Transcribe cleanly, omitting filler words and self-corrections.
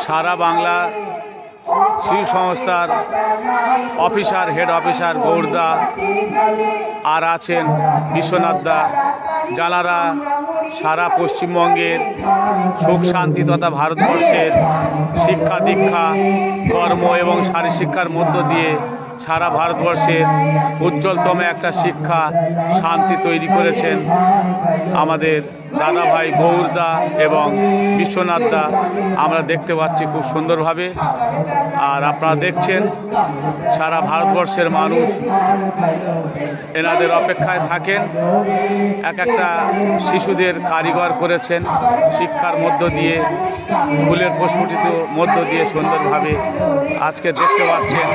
সারা বাংলা শিশু সংস্থার officer, head officer গৌরদা আর আছেন বিশ্বনাথ দা, যারা সারা পশ্চিমবঙ্গের সুখ শান্তি তথা ভারতবর্ষের শিক্ষা দীক্ষা কর্ম এবং শারীরশিক্ষার মধ্য দিয়ে সারা ভারতবর্ষের উজ্জ্বলতম একটা শিক্ষা শান্তি তৈরি করেছেন আমাদের দাদাভাই গৌরদা এবং বিশ্বনাথ দা। আমরা দেখতে পাচ্ছি খুব সুন্দরভাবে, আর আপনারা দেখছেন সারা ভারতবর্ষের মানুষ এনাদের অপেক্ষায় থাকেন। এক একটা শিশুদের কারিগর করেছেন শিক্ষার মধ্য দিয়ে, ফুলের প্রস্ফুটিত মধ্য দিয়ে সুন্দরভাবে আজকে দেখতে পাচ্ছেন।